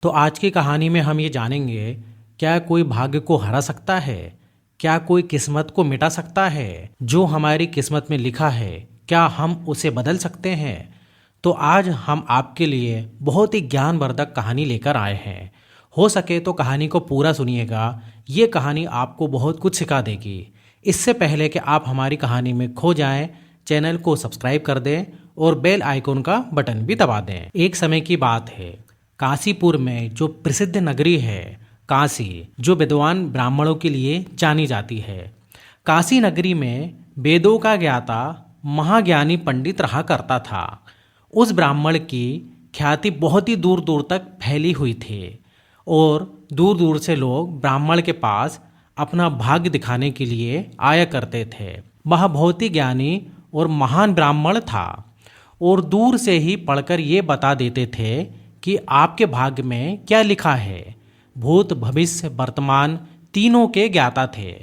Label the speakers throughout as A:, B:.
A: तो आज की कहानी में हम ये जानेंगे, क्या कोई भाग्य को हरा सकता है? क्या कोई किस्मत को मिटा सकता है? जो हमारी किस्मत में लिखा है, क्या हम उसे बदल सकते हैं? तो आज हम आपके लिए बहुत ही ज्ञानवर्धक कहानी लेकर आए हैं। हो सके तो कहानी को पूरा सुनिएगा। ये कहानी आपको बहुत कुछ सिखा देगी। इससे पहले कि आप हमारी कहानी में खो जाएं, चैनल को सब्सक्राइब कर दें और बेल आइकन का बटन भी दबा दें। एक समय की बात है, काशीपुर में जो प्रसिद्ध नगरी है काशी, जो विद्वान ब्राह्मणों के लिए जानी जाती है। काशी नगरी में वेदों का ज्ञाता महाज्ञानी पंडित रहा करता था। उस ब्राह्मण की ख्याति बहुत ही दूर दूर तक फैली हुई थी और दूर दूर से लोग ब्राह्मण के पास अपना भाग्य दिखाने के लिए आया करते थे। वह बहुत ही ज्ञानी और महान ब्राह्मण था और दूर से ही पढ़कर ये बता देते थे कि आपके भाग्य में क्या लिखा है। भूत भविष्य वर्तमान तीनों के ज्ञाता थे।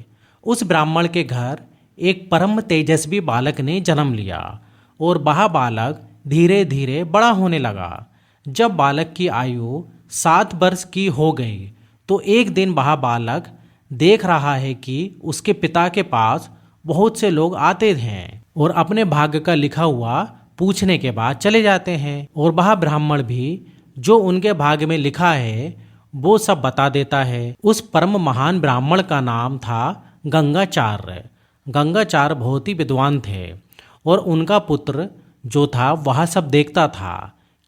A: उस ब्राह्मण के घर एक परम तेजस्वी बालक ने जन्म लिया और वह बालक धीरे धीरे बड़ा होने लगा। जब बालक की आयु 7 वर्ष की हो गई तो एक दिन वह बालक देख रहा है कि उसके पिता के पास बहुत से लोग आते हैं और अपने भाग्य का लिखा हुआ पूछने के बाद चले जाते हैं, और वह ब्राह्मण भी जो उनके भाग्य में लिखा है वो सब बता देता है। उस परम महान ब्राह्मण का नाम था गंगाचार्य। गंगाचार्य बहुत ही विद्वान थे और उनका पुत्र जो था वह सब देखता था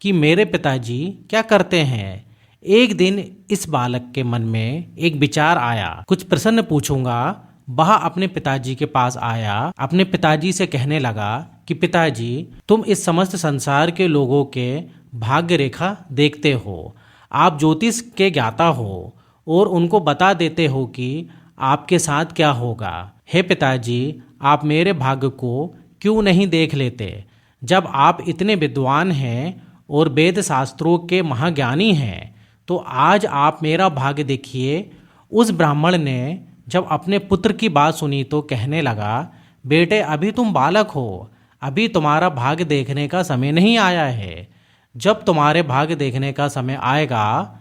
A: कि मेरे पिताजी क्या करते हैं। एक दिन इस बालक के मन में एक विचार आया, कुछ प्रश्न पूछूंगा। वह अपने पिताजी के पास आया, अपने पिताजी से कहने लगा कि पिताजी, तुम इस समस्त संसार के लोगों के भाग्य रेखा देखते हो, आप ज्योतिष के ज्ञाता हो और उनको बता देते हो कि आपके साथ क्या होगा। हे पिताजी, आप मेरे भाग्य को क्यों नहीं देख लेते? जब आप इतने विद्वान हैं और वेद शास्त्रों के महाज्ञानी हैं तो आज आप मेरा भाग्य देखिए। उस ब्राह्मण ने जब अपने पुत्र की बात सुनी तो कहने लगा, बेटे, अभी तुम बालक हो, अभी तुम्हारा भाग्य देखने का समय नहीं आया है। जब तुम्हारे भाग्य देखने का समय आएगा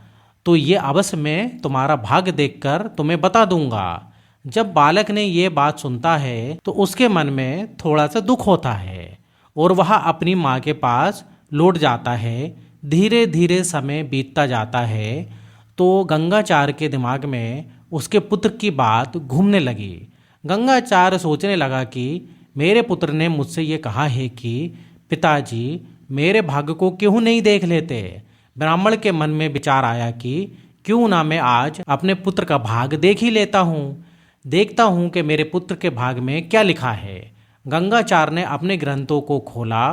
A: तो ये अवश्य मैं तुम्हारा भाग्य देखकर तुम्हें बता दूंगा। जब बालक ने ये बात सुनता है तो उसके मन में थोड़ा सा दुख होता है और वह अपनी माँ के पास लौट जाता है। धीरे धीरे समय बीतता जाता है तो गंगाचार्य के दिमाग में उसके पुत्र की बात घूमने लगी। गंगाचार्य सोचने लगा कि मेरे पुत्र ने मुझसे ये कहा है कि पिताजी मेरे भाग्य को क्यों नहीं देख लेते। ब्राह्मण के मन में विचार आया कि क्यों ना मैं आज अपने पुत्र का भाग्य देख ही लेता हूँ, देखता हूँ कि मेरे पुत्र के भाग्य में क्या लिखा है। गंगाचार्य ने अपने ग्रंथों को खोला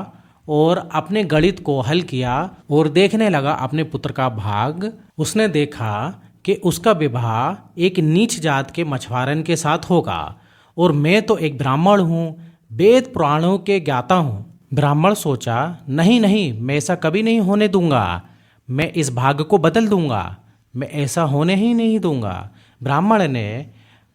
A: और अपने गणित को हल किया और देखने लगा अपने पुत्र का भाग्य। उसने देखा कि उसका विवाह एक नीच जात के मछुआरन के साथ होगा और मैं तो एक ब्राह्मण हूँ, वेद पुराणों के ज्ञाता हूँ। ब्राह्मण सोचा, नहीं नहीं, मैं ऐसा कभी नहीं होने दूंगा, मैं इस भाग्य को बदल दूंगा, मैं ऐसा होने ही नहीं दूंगा। ब्राह्मण ने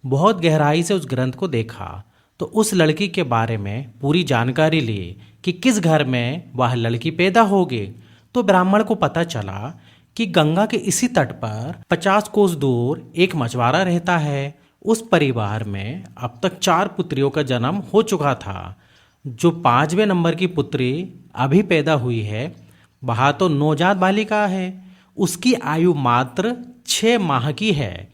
A: बहुत गहराई से उस ग्रंथ को देखा तो उस लड़की के बारे में पूरी जानकारी ली कि किस घर में वह लड़की पैदा होगी। तो ब्राह्मण को पता चला कि गंगा के इसी तट पर 50 कोस दूर एक मछुआरा रहता है। उस परिवार में अब तक 4 पुत्रियों का जन्म हो चुका था। जो 5वें नंबर की पुत्री अभी पैदा हुई है वह तो नवजात बालिका है, उसकी आयु मात्र 6 माह की है।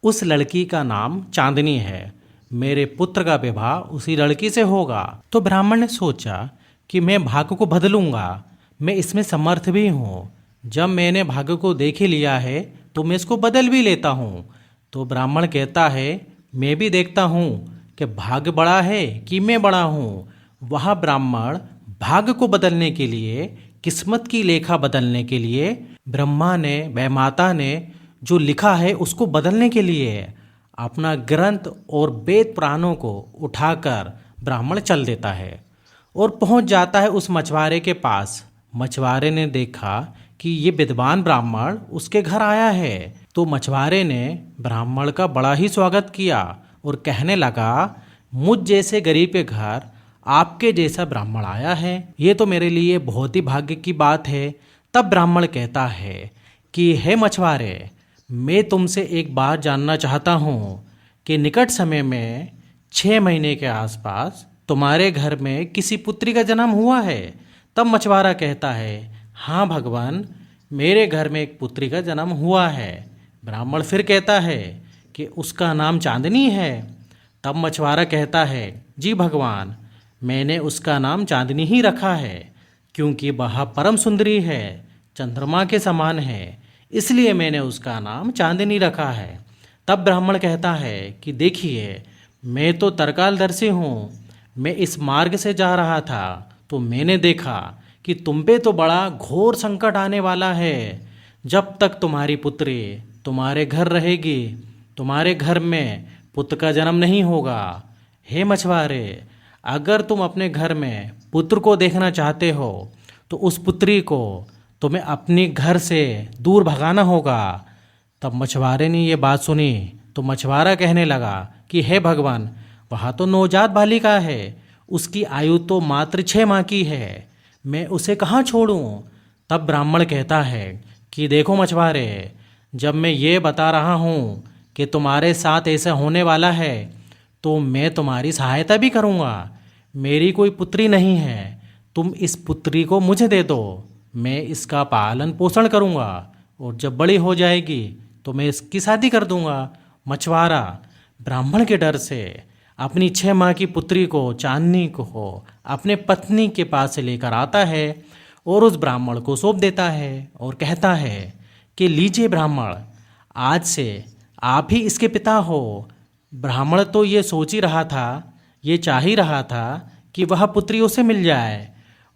A: उस लड़की का नाम चांदनी है। मेरे पुत्र का विवाह उसी लड़की से होगा। तो ब्राह्मण ने सोचा कि मैं भाग्य को बदलूंगा, मैं इसमें समर्थ भी हूँ। जब मैंने भाग्य को देख ही लिया है तो मैं इसको बदल भी लेता हूँ। तो ब्राह्मण कहता है, मैं भी देखता हूँ कि भाग्य बड़ा है कि मैं बड़ा हूँ। वह ब्राह्मण भाग्य को बदलने के लिए, किस्मत की लेखा बदलने के लिए, ब्रह्मा ने व माता ने जो लिखा है उसको बदलने के लिए अपना ग्रंथ और वेद पुराणों को उठाकर ब्राह्मण चल देता है और पहुंच जाता है उस मछुआरे के पास। मछुआरे ने देखा कि ये विद्वान ब्राह्मण उसके घर आया है तो मछुआरे ने ब्राह्मण का बड़ा ही स्वागत किया और कहने लगा, मुझ जैसे गरीब के घर आपके जैसा ब्राह्मण आया है, ये तो मेरे लिए बहुत ही भाग्य की बात है। तब ब्राह्मण कहता है कि हे मछुआरे, मैं तुमसे एक बात जानना चाहता हूँ कि निकट समय में 6 महीने के आसपास तुम्हारे घर में किसी पुत्री का जन्म हुआ है। तब मछुआरा कहता है, हाँ भगवान, मेरे घर में एक पुत्री का जन्म हुआ है। ब्राह्मण फिर कहता है कि उसका नाम चांदनी है। तब मछुआरा कहता है, जी भगवान, मैंने उसका नाम चांदनी ही रखा है क्योंकि वह परम सुंदरी है, चंद्रमा के समान है, इसलिए मैंने उसका नाम चांदनी रखा है। तब ब्राह्मण कहता है कि देखिए, मैं तो तरकालदर्शी हूँ। मैं इस मार्ग से जा रहा था तो मैंने देखा कि तुम पे तो बड़ा घोर संकट आने वाला है। जब तक तुम्हारी पुत्री तुम्हारे घर रहेगी, तुम्हारे घर में पुत्र का जन्म नहीं होगा। हे मछुआरे, अगर तुम अपने घर में पुत्र को देखना चाहते हो तो उस पुत्री को तुम्हें अपने घर से दूर भगाना होगा। तब मछुआरे ने ये बात सुनी तो मछुआरा कहने लगा कि हे भगवान, वह तो नवजात बालिका है, उसकी आयु तो मात्र 6 माह की है, मैं उसे कहाँ छोड़ूं। तब ब्राह्मण कहता है कि देखो मछुआरे, जब मैं ये बता रहा हूँ कि तुम्हारे साथ ऐसा होने वाला है तो मैं तुम्हारी सहायता भी करूँगा। मेरी कोई पुत्री नहीं है, तुम इस पुत्री को मुझे दे दो, मैं इसका पालन पोषण करूँगा और जब बड़ी हो जाएगी तो मैं इसकी शादी कर दूँगा। मछुआरा ब्राह्मण के डर से अपनी 6 माह की पुत्री को, चांदनी को, अपने पत्नी के पास से लेकर आता है और उस ब्राह्मण को सौंप देता है और कहता है कि लीजिए ब्राह्मण, आज से आप ही इसके पिता हो। ब्राह्मण तो ये सोच ही रहा था, ये चाह ही रहा था कि वह पुत्री उसे मिल जाए।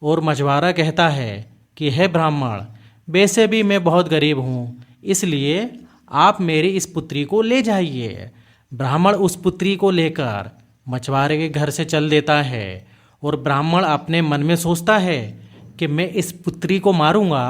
A: और मछुआरा कहता है कि हे ब्राह्मण, वैसे भी मैं बहुत गरीब हूँ, इसलिए आप मेरी इस पुत्री को ले जाइए। ब्राह्मण उस पुत्री को लेकर मछुआरे के घर से चल देता है और ब्राह्मण अपने मन में सोचता है कि मैं इस पुत्री को मारूंगा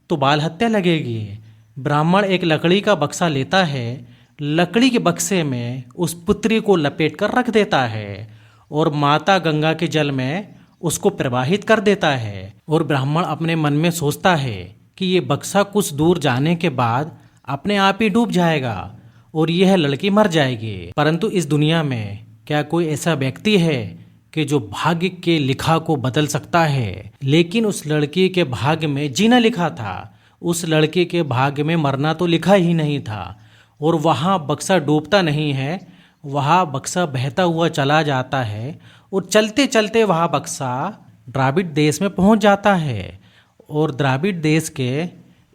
A: तो बाल हत्या लगेगी। ब्राह्मण एक लकड़ी का बक्सा लेता है, लकड़ी के बक्से में उस पुत्री को लपेट कर रख देता है और माता गंगा के जल में उसको प्रवाहित कर देता है। और ब्राह्मण अपने मन में सोचता है कि ये बक्सा कुछ दूर जाने के बाद अपने आप ही डूब जाएगा और यह लड़की मर जाएगी। परंतु इस दुनिया में क्या कोई ऐसा व्यक्ति है कि जो भाग्य के लिखा को बदल सकता है? लेकिन उस लड़की के भाग्य में जीना लिखा था, उस लड़के के भाग्य में मरना तो लिखा ही नहीं था। और वहाँ बक्सा डूबता नहीं है, वहाँ बक्सा बहता हुआ चला जाता है और चलते चलते वह बक्सा द्राविड़ देश में पहुँच जाता है। और द्राविड़ देश के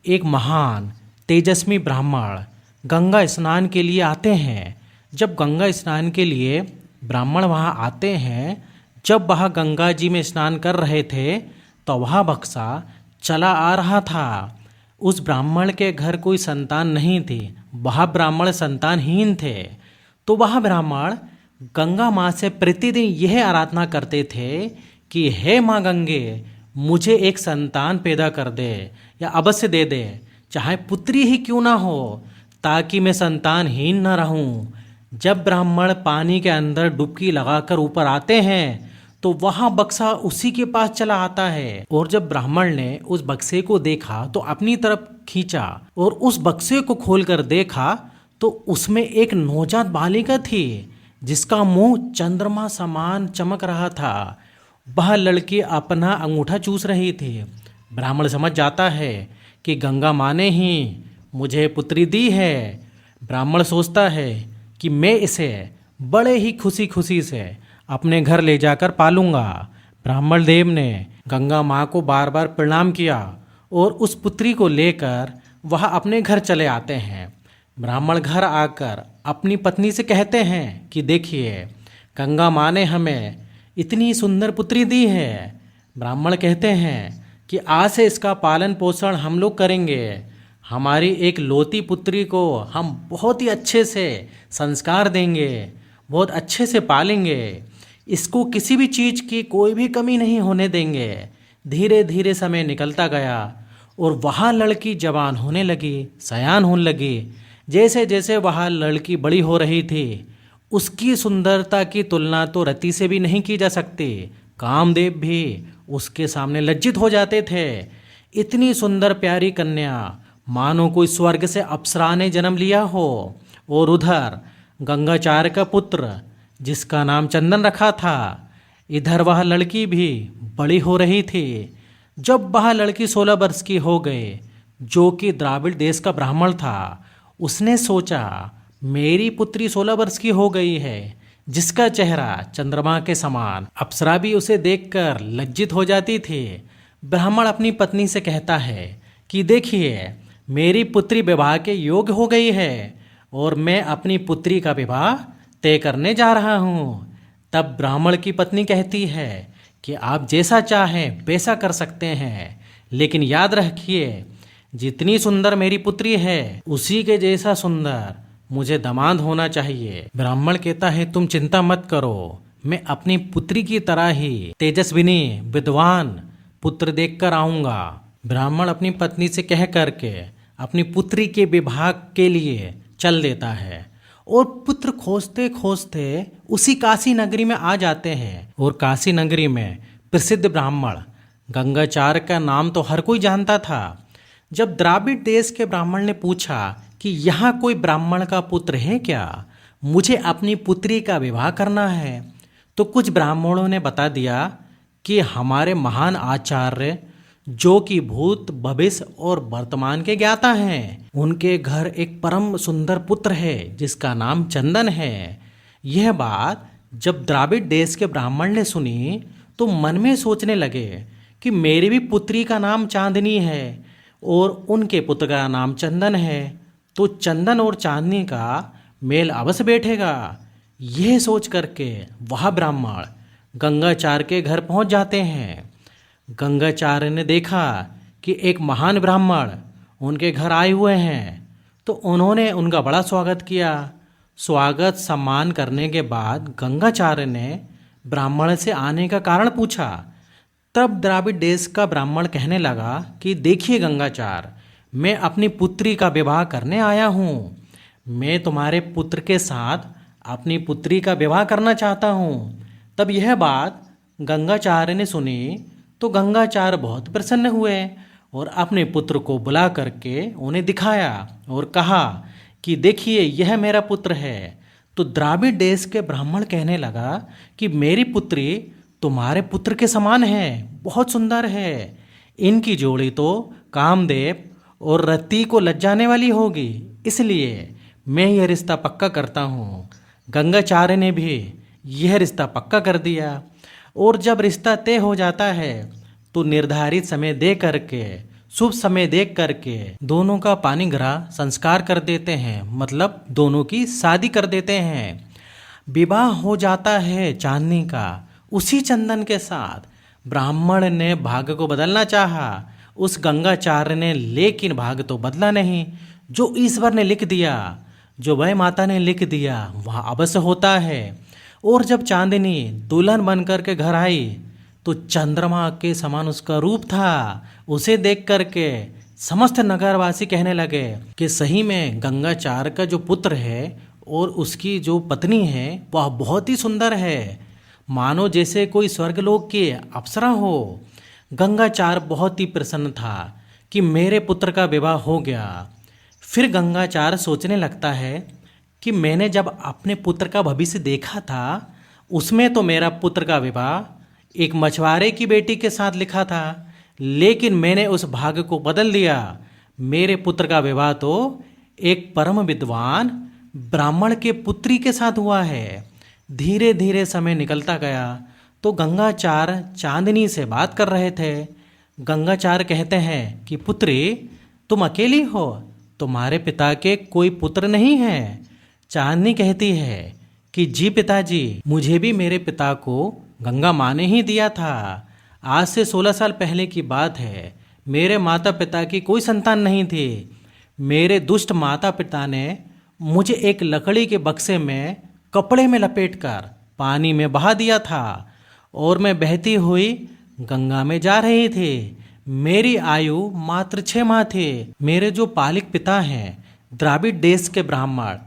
A: एक महान तेजस्वी ब्राह्मण गंगा स्नान के लिए आते हैं। जब गंगा स्नान के लिए ब्राह्मण वहाँ आते हैं, जब वह गंगा जी में स्नान कर रहे थे तो वह बक्सा चला आ रहा था। उस ब्राह्मण के घर कोई संतान नहीं थी, वह ब्राह्मण संतानहीन थे। तो वह ब्राह्मण गंगा माँ से प्रतिदिन यह आराधना करते थे कि हे माँ गंगे, मुझे एक संतान पैदा कर दे या अवश्य दे दे, चाहे पुत्री ही क्यों ना हो, ताकि मैं संतानहीन न रहूं। जब ब्राह्मण पानी के अंदर डुबकी लगाकर ऊपर आते हैं तो वहाँ बक्सा उसी के पास चला आता है। और जब ब्राह्मण ने उस बक्से को देखा तो अपनी तरफ खींचा और उस बक्से को खोलकर देखा तो उसमें एक नवजात बालिका थी जिसका मुंह चंद्रमा समान चमक रहा था। वह लड़की अपना अंगूठा चूस रही थी। ब्राह्मण समझ जाता है कि गंगा माँ ने ही मुझे पुत्री दी है। ब्राह्मण सोचता है कि मैं इसे बड़े ही खुशी खुशी से अपने घर ले जाकर पालूंगा। ब्राह्मण देव ने गंगा माँ को बार बार प्रणाम किया और उस पुत्री को लेकर वह अपने घर चले आते हैं। ब्राह्मण घर आकर अपनी पत्नी से कहते हैं कि देखिए, गंगा माँ ने हमें इतनी सुंदर पुत्री दी है। ब्राह्मण कहते हैं कि आज से इसका पालन पोषण हम लोग करेंगे। हमारी एक लौती पुत्री को हम बहुत ही अच्छे से संस्कार देंगे, बहुत अच्छे से पालेंगे, इसको किसी भी चीज़ की कोई भी कमी नहीं होने देंगे। धीरे धीरे समय निकलता गया और वह लड़की जवान होने लगी, सयान होने लगी। जैसे जैसे वह लड़की बड़ी हो रही थी, उसकी सुंदरता की तुलना तो रति से भी नहीं की जा सकती। कामदेव भी उसके सामने लज्जित हो जाते थे। इतनी सुंदर प्यारी कन्या मानो कोई स्वर्ग से अप्सरा ने जन्म लिया हो। और उधर गंगाचार्य का पुत्र जिसका नाम चंदन रखा था, इधर वह लड़की भी बड़ी हो रही थी। जब वह लड़की 16 वर्ष की हो गई, जो कि द्राविड़ देश का ब्राह्मण था, उसने सोचा मेरी पुत्री 16 वर्ष की हो गई है, जिसका चेहरा चंद्रमा के समान। अप्सरा भी उसे देखकर लज्जित हो जाती थी। ब्राह्मण अपनी पत्नी से कहता है कि देखिए, मेरी पुत्री विवाह के योग्य हो गई है और मैं अपनी पुत्री का विवाह तय करने जा रहा हूँ। तब ब्राह्मण की पत्नी कहती है कि आप जैसा चाहें वैसा कर सकते हैं, लेकिन याद रखिए, जितनी सुंदर मेरी पुत्री है उसी के जैसा सुंदर मुझे दामाद होना चाहिए। ब्राह्मण कहता है तुम चिंता मत करो, मैं अपनी पुत्री की तरह ही तेजस्विनी विद्वान पुत्र देखकर आऊँगा। ब्राह्मण अपनी पत्नी से कह करके अपनी पुत्री के विवाह के लिए चल देता है और पुत्र खोजते खोजते उसी काशी नगरी में आ जाते हैं। और काशी नगरी में प्रसिद्ध ब्राह्मण गंगाचार्य का नाम तो हर कोई जानता था। जब द्राविड़ देश के ब्राह्मण ने पूछा कि यहाँ कोई ब्राह्मण का पुत्र है क्या, मुझे अपनी पुत्री का विवाह करना है, तो कुछ ब्राह्मणों ने बता दिया कि हमारे महान आचार्य, जो कि भूत भविष्य और वर्तमान के ज्ञाता हैं, उनके घर एक परम सुंदर पुत्र है जिसका नाम चंदन है। यह बात जब द्राविड़ देश के ब्राह्मण ने सुनी तो मन में सोचने लगे कि मेरी भी पुत्री का नाम चांदनी है और उनके पुत्र का नाम चंदन है, तो चंदन और चांदनी का मेल अवश्य बैठेगा। यह सोच करके वह ब्राह्मण गंगाचार्य के घर पहुंच जाते हैं। गंगाचार्य ने देखा कि एक महान ब्राह्मण उनके घर आए हुए हैं, तो उन्होंने उनका बड़ा स्वागत किया। स्वागत सम्मान करने के बाद गंगाचार्य ने ब्राह्मण से आने का कारण पूछा। तब द्राविड़ देश का ब्राह्मण कहने लगा कि देखिए गंगाचार्य, मैं अपनी पुत्री का विवाह करने आया हूँ। मैं तुम्हारे पुत्र के साथ अपनी पुत्री का विवाह करना चाहता हूँ। तब यह बात गंगाचार्य ने सुनी तो गंगाचार्य बहुत प्रसन्न हुए और अपने पुत्र को बुला करके उन्हें दिखाया और कहा कि देखिए, यह मेरा पुत्र है। तो द्राविड़ देश के ब्राह्मण कहने लगा कि मेरी पुत्री तुम्हारे पुत्र के समान है, बहुत सुंदर है। इनकी जोड़ी तो कामदेव और रति को लज्जाने वाली होगी, इसलिए मैं यह रिश्ता पक्का करता हूँ। गंगाचार्य ने भी यह रिश्ता पक्का कर दिया और जब रिश्ता तय हो जाता है तो निर्धारित समय दे करके, शुभ समय देख करके दोनों का पानी ग्रह संस्कार कर देते हैं, मतलब दोनों की शादी कर देते हैं। विवाह हो जाता है चांदनी का उसी चंदन के साथ। ब्राह्मण ने भाग्य को बदलना चाहा उस गंगाचार्य ने, लेकिन भाग्य तो बदला नहीं। जो ईश्वर ने लिख दिया, जो वह माता ने लिख दिया, वह अवश्य होता है। और जब चांदनी दुल्हन बनकर के घर आई तो चंद्रमा के समान उसका रूप था। उसे देख करके समस्त नगरवासी कहने लगे कि सही में गंगाचार्य का जो पुत्र है और उसकी जो पत्नी है वह बहुत ही सुंदर है, मानो जैसे कोई स्वर्गलोक की अप्सरा हो। गंगाचार्य बहुत ही प्रसन्न था कि मेरे पुत्र का विवाह हो गया। फिर गंगाचार्य सोचने लगता है कि मैंने जब अपने पुत्र का भविष्य देखा था, उसमें तो मेरा पुत्र का विवाह एक मछुआरे की बेटी के साथ लिखा था, लेकिन मैंने उस भाग्य को बदल दिया। मेरे पुत्र का विवाह तो एक परम विद्वान ब्राह्मण के पुत्री के साथ हुआ है। धीरे धीरे समय निकलता गया तो गंगाचार्य चांदनी से बात कर रहे थे। गंगाचार्य कहते हैं कि पुत्री, तुम अकेली हो, तुम्हारे पिता के कोई पुत्र नहीं है। चांदनी कहती है कि जी पिताजी, मुझे भी मेरे पिता को गंगा माँ ने ही दिया था। आज से 16 साल पहले की बात है। मेरे माता पिता की कोई संतान नहीं थी। मेरे दुष्ट माता पिता ने मुझे एक लकड़ी के बक्से में कपड़े में लपेटकर पानी में बहा दिया था और मैं बहती हुई गंगा में जा रही थी। मेरी आयु मात्र 6 माह थी। मेरे जो पालिक पिता हैं, द्राविड़ देश के ब्राह्मण,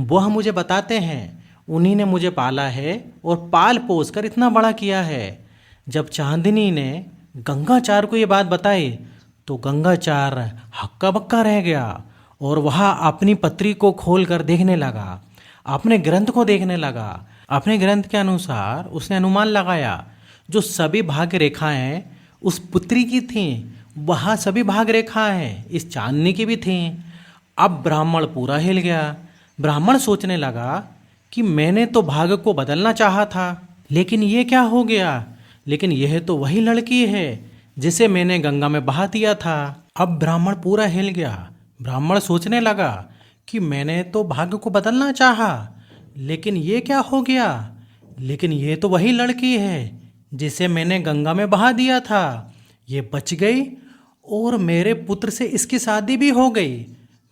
A: वह मुझे बताते हैं उन्हीं ने मुझे पाला है और पाल पोस कर इतना बड़ा किया है। जब चांदनी ने गंगाचार्य को ये बात बताई तो गंगाचार हक्का बक्का रह गया और वह अपनी पत्री को खोलकर देखने लगा, अपने ग्रंथ को देखने लगा। अपने ग्रंथ के अनुसार उसने अनुमान लगाया जो सभी भाग्य रेखाएं उस पुत्री की थीं, वह सभी भाग्य रेखाएं इस चांदनी की भी थीं। अब ब्राह्मण पूरा हिल गया। ब्राह्मण सोचने लगा कि मैंने तो भाग्य को बदलना चाहा था, लेकिन ये क्या हो गया? लेकिन यह तो वही लड़की है जिसे मैंने गंगा में बहा दिया था। अब ब्राह्मण पूरा हिल गया। ब्राह्मण सोचने लगा कि मैंने तो भाग्य को बदलना चाहा, लेकिन ये क्या हो गया? लेकिन ये तो वही लड़की है जिसे मैंने गंगा में बहा दिया था। ये बच गई और मेरे पुत्र से इसकी शादी भी हो गई।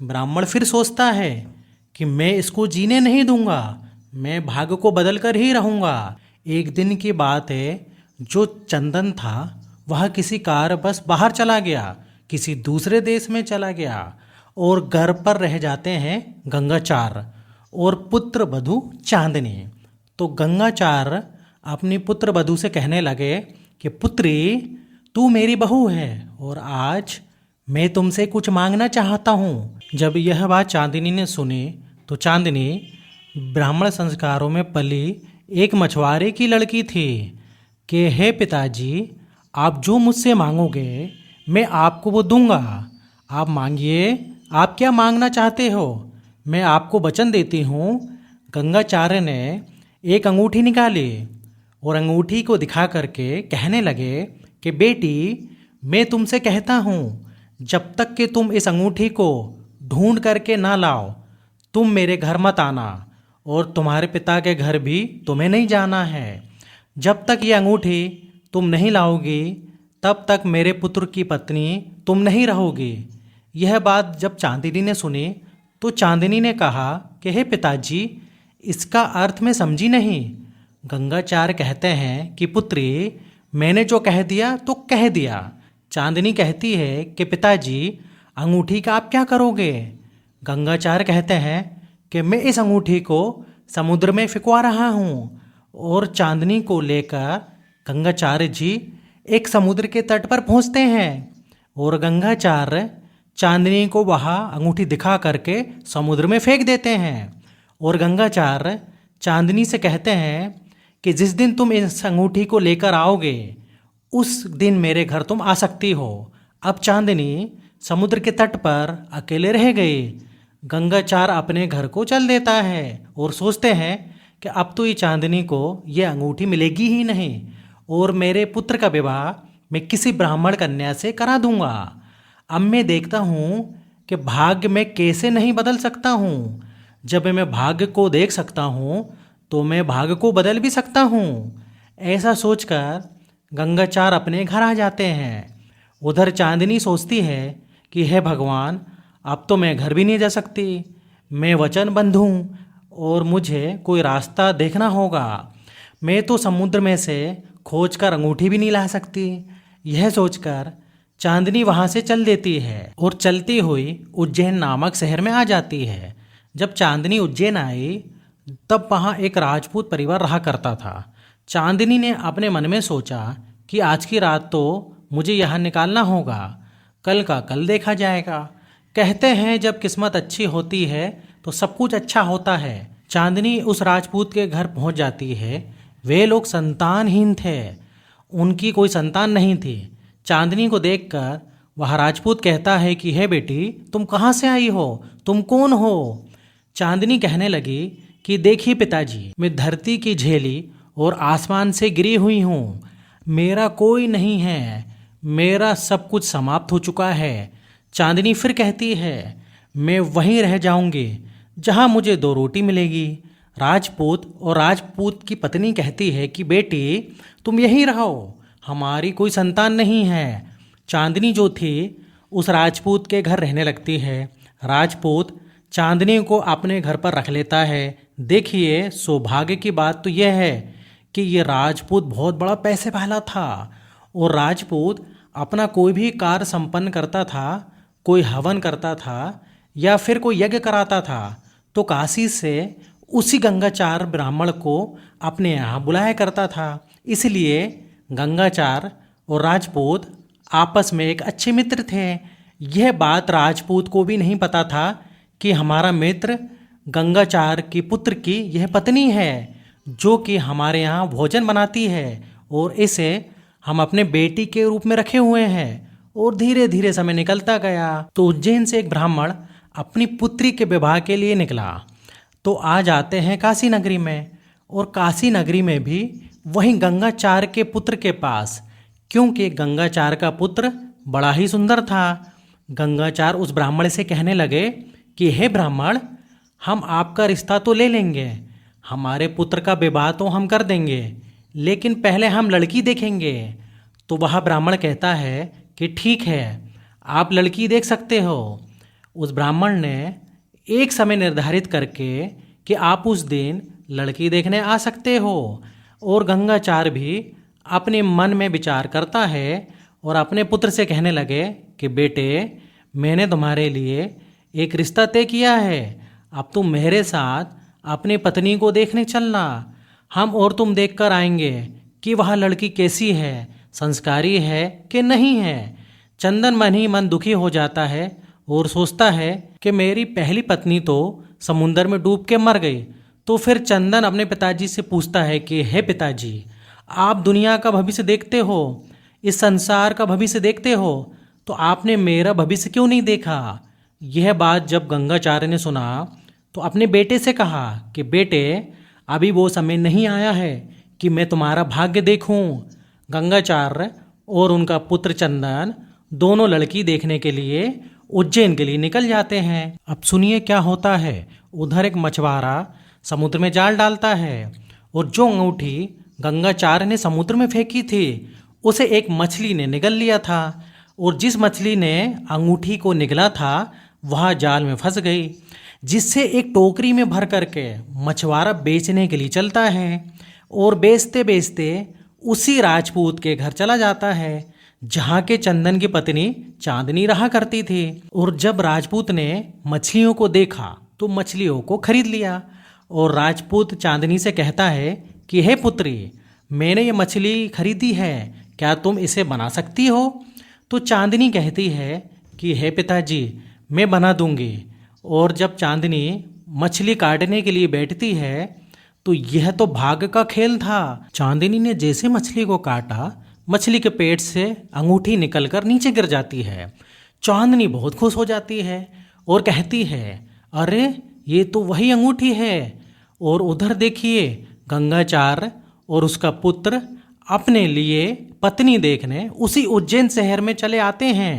A: ब्राह्मण फिर सोचता है कि मैं इसको जीने नहीं दूंगा, मैं भाग्य को बदल कर ही रहूंगा। एक दिन की बात है, जो चंदन था वह किसी कारणवश बाहर चला गया, किसी दूसरे देश में चला गया और घर पर रह जाते हैं गंगाचार और पुत्र वधू चांदनी। तो गंगाचार अपनी पुत्र वधू से कहने लगे कि पुत्री, तू मेरी बहू है और आज मैं तुमसे कुछ मांगना चाहता हूँ। जब यह बात चांदनी ने सुनी तो चांदनी ब्राह्मण संस्कारों में पली एक मछुआरे की लड़की थी कि हे पिताजी, आप जो मुझसे मांगोगे मैं आपको वो दूंगा। आप मांगिए, आप क्या मांगना चाहते हो, मैं आपको वचन देती हूँ। गंगाचार्य ने एक अंगूठी निकाली और अंगूठी को दिखा करके कहने लगे कि बेटी, मैं तुमसे कहता हूँ, जब तक कि तुम इस अंगूठी को ढूंढ करके ना लाओ, तुम मेरे घर मत आना और तुम्हारे पिता के घर भी तुम्हें नहीं जाना है। जब तक ये अंगूठी तुम नहीं लाओगी, तब तक मेरे पुत्र की पत्नी तुम नहीं रहोगी। यह बात जब चांदनी ने सुनी तो चांदनी ने कहा कि हे पिताजी, इसका अर्थ मैं समझी नहीं। गंगाचार्य कहते हैं कि पुत्री, मैंने जो कह दिया तो कह दिया। चांदनी कहती है कि पिताजी, अंगूठी का आप क्या करोगे? गंगाचार्य कहते हैं कि मैं इस अंगूठी को समुद्र में फिकवा रहा हूँ। और चांदनी को लेकर गंगाचार्य जी एक समुद्र के तट पर पहुँचते हैं और गंगाचार्य चांदनी को वहाँ अंगूठी दिखा करके समुद्र में फेंक देते हैं। और गंगाचार्य चांदनी से कहते हैं कि जिस दिन तुम इस अंगूठी को लेकर आओगे, उस दिन मेरे घर तुम आ सकती हो। अब चांदनी समुद्र के तट पर अकेले रह गई। गंगाचार्य अपने घर को चल देता है और सोचते हैं कि अब तो ये चांदनी को ये अंगूठी मिलेगी ही नहीं और मेरे पुत्र का विवाह मैं किसी ब्राह्मण कन्या से करा दूंगा। अब मैं देखता हूँ कि भाग्य मैं कैसे नहीं बदल सकता हूँ। जब मैं भाग्य को देख सकता हूँ तो मैं भाग्य को बदल भी सकता हूँ। ऐसा सोचकर गंगाचार्य अपने घर आ जाते हैं। उधर चांदनी सोचती है कि हे भगवान, अब तो मैं घर भी नहीं जा सकती, मैं वचनबद्ध हूँ और मुझे कोई रास्ता देखना होगा। मैं तो समुद्र में से खोजकर अंगूठी भी नहीं ला सकती। यह सोचकर चांदनी वहाँ से चल देती है और चलती हुई उज्जैन नामक शहर में आ जाती है। जब चांदनी उज्जैन आई तब वहाँ एक राजपूत परिवार रहा करता था। चांदनी ने अपने मन में सोचा कि आज की रात तो मुझे यहाँ निकालना होगा, कल का कल देखा जाएगा। कहते हैं जब किस्मत अच्छी होती है तो सब कुछ अच्छा होता है। चांदनी उस राजपूत के घर पहुंच जाती है। वे लोग संतानहीन थे, उनकी कोई संतान नहीं थी। चांदनी को देखकर वह राजपूत कहता है कि हे बेटी, तुम कहाँ से आई हो, तुम कौन हो? चांदनी कहने लगी कि देखिए पिताजी, मैं धरती की झेली और आसमान से गिरी हुई हूँ। मेरा कोई नहीं है, मेरा सब कुछ समाप्त हो चुका है। चांदनी फिर कहती है मैं वहीं रह जाऊंगी जहां मुझे 2 रोटी मिलेगी। राजपूत और राजपूत की पत्नी कहती है कि बेटी, तुम यहीं रहो, हमारी कोई संतान नहीं है। चांदनी जो थी उस राजपूत के घर रहने लगती है। राजपूत चांदनी को अपने घर पर रख लेता है। देखिए, सौभाग्य की बात तो यह है कि ये राजपूत बहुत बड़ा पैसे वाला था और राजपूत अपना कोई भी कार्य संपन्न करता था, कोई हवन करता था या फिर कोई यज्ञ कराता था तो काशी से उसी गंगाचार्य ब्राह्मण को अपने यहाँ बुलाया करता था। इसलिए गंगाचार्य और राजपूत आपस में एक अच्छे मित्र थे। यह बात राजपूत को भी नहीं पता था कि हमारा मित्र गंगाचार की पुत्र की यह पत्नी है, जो कि हमारे यहाँ भोजन बनाती है और इसे हम अपने बेटी के रूप में रखे हुए हैं। और धीरे धीरे समय निकलता गया तो उज्जैन से एक ब्राह्मण अपनी पुत्री के विवाह के लिए निकला। तो आज आते हैं काशी नगरी में, और काशी नगरी में भी वहीं गंगाचार के पुत्र के पास, क्योंकि गंगाचार का पुत्र बड़ा ही सुंदर था। गंगाचार उस ब्राह्मण से कहने लगे कि हे ब्राह्मण, हम आपका रिश्ता तो ले लेंगे, हमारे पुत्र का विवाह तो हम कर देंगे, लेकिन पहले हम लड़की देखेंगे। तो वह ब्राह्मण कहता है कि ठीक है, आप लड़की देख सकते हो। उस ब्राह्मण ने एक समय निर्धारित करके कि आप उस दिन लड़की देखने आ सकते हो। और गंगाचार भी अपने मन में विचार करता है और अपने पुत्र से कहने लगे कि बेटे, मैंने तुम्हारे लिए एक रिश्ता तय किया है, अब तुम मेरे साथ अपनी पत्नी को देखने चलना। हम और तुम देख कर आएंगे कि वह लड़की कैसी है, संस्कारी है कि नहीं है। चंदन मन ही मन दुखी हो जाता है और सोचता है कि मेरी पहली पत्नी तो समुंदर में डूब के मर गई। तो फिर चंदन अपने पिताजी से पूछता है कि हे पिताजी, आप दुनिया का भविष्य देखते हो, इस संसार का भविष्य देखते हो, तो आपने मेरा भविष्य क्यों नहीं देखा। यह बात जब गंगाचार्य ने सुना तो अपने बेटे से कहा कि बेटे, अभी वो समय नहीं आया है कि मैं तुम्हारा भाग्य देखूं। गंगाचार्य और उनका पुत्र चंदन दोनों लड़की देखने के लिए उज्जैन के लिए निकल जाते हैं। अब सुनिए क्या होता है। उधर एक मछुआरा समुद्र में जाल डालता है और जो अंगूठी गंगाचार्य ने समुद्र में फेंकी थी उसे एक मछली ने निगल लिया था, और जिस मछली ने अंगूठी को निगला था वह जाल में फंस गई, जिससे एक टोकरी में भर करके मछुआरा बेचने के लिए चलता है। और बेचते बेचते उसी राजपूत के घर चला जाता है जहाँ के चंदन की पत्नी चांदनी रहा करती थी। और जब राजपूत ने मछलियों को देखा तो मछलियों को खरीद लिया, और राजपूत चांदनी से कहता है कि हे पुत्री, मैंने ये मछली खरीदी है, क्या तुम इसे बना सकती हो। तो चांदनी कहती है कि हे पिताजी, मैं बना दूंगी। और जब चांदनी मछली काटने के लिए बैठती है तो यह तो भाग्य का खेल था। चांदनी ने जैसे मछली को काटा, मछली के पेट से अंगूठी निकलकर नीचे गिर जाती है। चांदनी बहुत खुश हो जाती है और कहती है, अरे ये तो वही अंगूठी है। और उधर देखिए, गंगाचार्य और उसका पुत्र अपने लिए पत्नी देखने उसी उज्जैन शहर में चले आते हैं।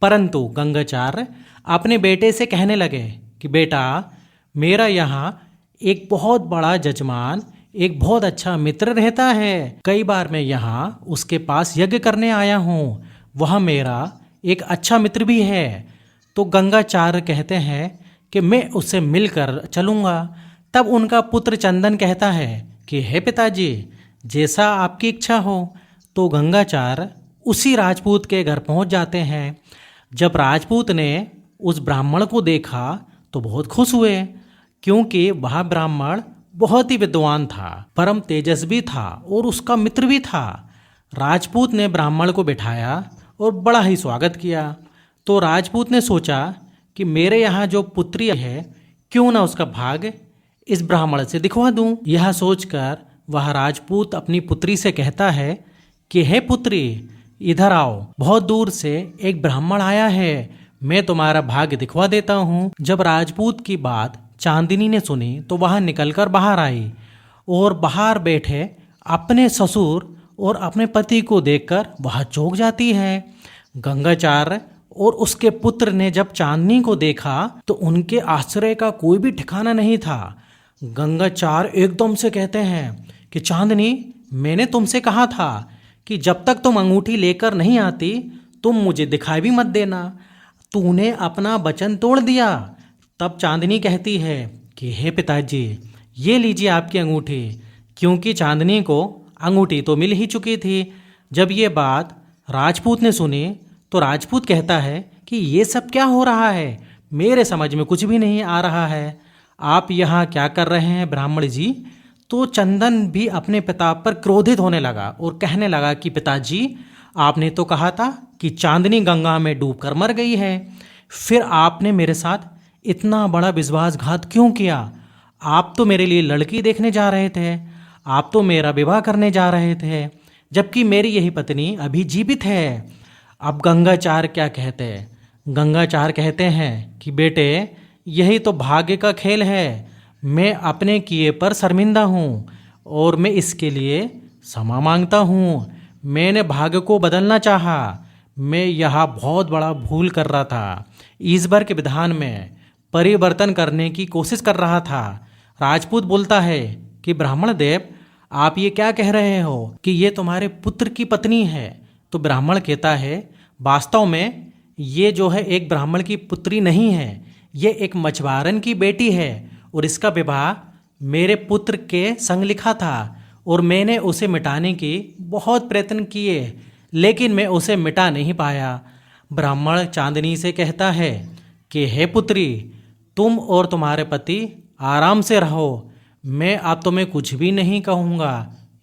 A: परंतु गंगाचार्य अपने बेटे से कहने लगे कि बेटा, मेरा यहाँ एक बहुत बड़ा जजमान, एक बहुत अच्छा मित्र रहता है। कई बार मैं यहाँ उसके पास यज्ञ करने आया हूँ, वह मेरा एक अच्छा मित्र भी है। तो गंगाचार्य कहते हैं कि मैं उससे मिलकर चलूँगा। तब उनका पुत्र चंदन कहता है कि हे पिताजी, जैसा आपकी इच्छा हो। तो गंगाचार्य उसी राजपूत के घर पहुँच जाते हैं। जब राजपूत ने उस ब्राह्मण को देखा तो बहुत खुश हुए, क्योंकि वह ब्राह्मण बहुत ही विद्वान था, परम तेजस्वी था और उसका मित्र भी था। राजपूत ने ब्राह्मण को बिठाया और बड़ा ही स्वागत किया। तो राजपूत ने सोचा कि मेरे यहाँ जो पुत्री है, क्यों ना उसका भाग इस ब्राह्मण से दिखवा दूं। यह सोचकर वह राजपूत अपनी पुत्री से कहता है कि हे पुत्री, इधर आओ, बहुत दूर से एक ब्राह्मण आया है, मैं तुम्हारा भाग्य दिखवा देता हूँ। जब राजपूत की बात चांदनी ने सुनी तो वह निकलकर बाहर आई, और बाहर बैठे अपने ससुर और अपने पति को देखकर वह चौंक जाती है। गंगाचार्य और उसके पुत्र ने जब चांदनी को देखा तो उनके आश्चर्य का कोई भी ठिकाना नहीं था। गंगाचार्य एकदम से कहते हैं कि चांदनी, मैंने तुमसे कहा था कि जब तक तुम अंगूठी लेकर नहीं आती तुम मुझे दिखाई भी मत देना, तूने अपना वचन तोड़ दिया। तब चांदनी कहती है कि हे पिताजी, ये लीजिए आपकी अंगूठी, क्योंकि चांदनी को अंगूठी तो मिल ही चुकी थी। जब ये बात राजपूत ने सुनी तो राजपूत कहता है कि ये सब क्या हो रहा है, मेरे समझ में कुछ भी नहीं आ रहा है, आप यहाँ क्या कर रहे हैं ब्राह्मण जी। तो चंदन भी अपने पिता पर क्रोधित होने लगा और कहने लगा कि पिताजी, आपने तो कहा था कि चांदनी गंगा में डूबकर मर गई है। फिर आपने मेरे साथ इतना बड़ा विश्वासघात क्यों किया? आप तो मेरे लिए लड़की देखने जा रहे थे, आप तो मेरा विवाह करने जा रहे थे, जबकि मेरी यही पत्नी अभी जीवित है। अब गंगाचार क्या कहते हैं? गंगाचार कहते हैं कि बेटे, यही तो भाग्य का खेल है। मैं अपने किए पर शर्मिंदा हूँ और मैं इसके लिए क्षमा मांगता हूँ। मैंने भाग्य को बदलना चाहा, मैं यह बहुत बड़ा भूल कर रहा था। ईश्वर के विधान में परिवर्तन करने की कोशिश कर रहा था। राजपूत बोलता है कि ब्राह्मण देव, आप ये क्या कह रहे हो कि ये तुम्हारे पुत्र की पत्नी है? तो ब्राह्मण कहता है, वास्तव में ये जो है एक ब्राह्मण की पुत्री नहीं है, ये एक मछुआरन की बेटी है और इसका विवाह मेरे पुत्र के संग लिखा था और मैंने उसे मिटाने की बहुत प्रयत्न किए, लेकिन मैं उसे मिटा नहीं पाया। ब्राह्मण चांदनी से कहता है कि हे पुत्री, तुम और तुम्हारे पति आराम से रहो, मैं अब तुम्हें कुछ भी नहीं कहूँगा।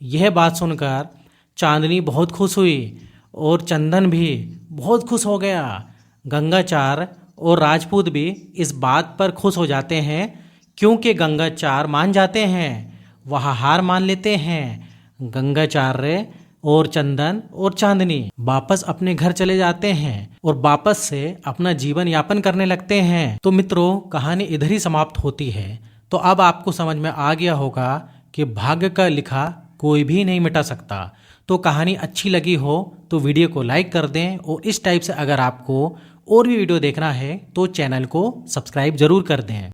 A: यह बात सुनकर चांदनी बहुत खुश हुई और चंदन भी बहुत खुश हो गया। गंगाचार और राजपूत भी इस बात पर खुश हो जाते हैं, क्योंकि गंगाचार मान जाते हैं, वह हार मान लेते हैं। गंगाचार्य और चंदन और चांदनी वापस अपने घर चले जाते हैं और वापस से अपना जीवन यापन करने लगते हैं। तो मित्रों, कहानी इधर ही समाप्त होती है। तो अब आपको समझ में आ गया होगा कि भाग्य का लिखा कोई भी नहीं मिटा सकता। तो कहानी अच्छी लगी हो तो वीडियो को लाइक कर दें और इस टाइप से अगर आपको और भी वीडियो देखना है तो चैनल को सब्सक्राइब जरूर कर दें।